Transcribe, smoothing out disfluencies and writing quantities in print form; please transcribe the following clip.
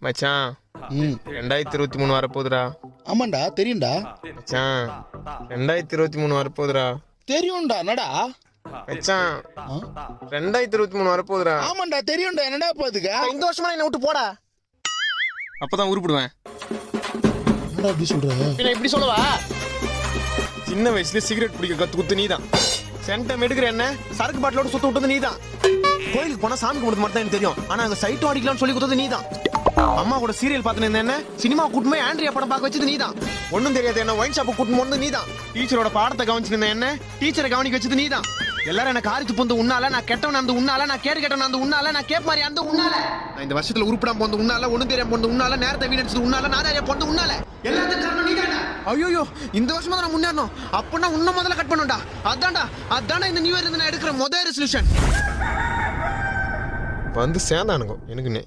மச்சான் ம் 2023 வரப்போகுதுடா. ஆமாண்டா தெரியும்டா. மச்சான் 2023 வரப்போகுதுடா. தெரியும்டா என்னடா? மச்சான் ஆ? 2023 வரப்போகுதுடா. ஆமாண்டா தெரியும்டா என்னடா போதுங்க? இந்த வருஷமா என்ன விட்டு போடா, அப்பதான் உருப்பிடுவேன். என்னடா இப்படி சொல்ற? என்ன இப்படி சொல்லவா? சின்ன வயசுல சிகரெட் பிடிக்க கத்து குத்து நீதான். சென்டம் எடுக்கிற என்ன சரக்கு பாட்டிலோட சுத்த விட்டது நீதான். கோயிலுக்கு போனா சாமி கும்பிடுறது மட்டும் தான் எனக்கு தெரியும். ஆனா அங்க சைட்டும் அடிக்கலாம்னு சொல்லி கொடுத்தது நீதான். அம்மா கூட சீரியல் பார்த்துன்னு என்ன சினிமா கூட்டுமே ஆண்ட்ரியா படம் பார்க்க வச்சது நீதான். ஒன்னும் தெரியாது என்ன ஒயின் ஷாப்பு கூட்டு போனது நீதான். டீச்சரோட பாடத்தை கவனிச்சிருந்த என்ன டீச்சரை கவனிக்க வச்சது நீதான். எல்லாரும் எனக்கு காரி துப்பு உன்னால, நான் கெட்டவன் அந்த உன்னால, நான் கேடு கெட்டவன் அந்த உன்னால, நான் கேப் மாதிரி அந்த உன்னால, நான் இந்த வருஷத்துல உருப்படாம போந்த உன்னால, ஒண்ணும் தெரியாம போந்த உன்னால, நேரத்தை வீணடிச்சது உன்னால, நாதாரியா போந்த உன்னால, எல்லாத்துக்கும் காரணம் நீதான்டா. ஐயோ இந்த வருஷமா நான் முன்னேறணும் அப்படின்னா இன்னும் முதல்ல கட் பண்ணுடா. அதான்டா இந்த நியூ இயர் இருந்து நான் எடுக்கிற முதல் ரெசல்யூஷன். வந்து சேர்ந்தானுங்க எனக்குன்னு.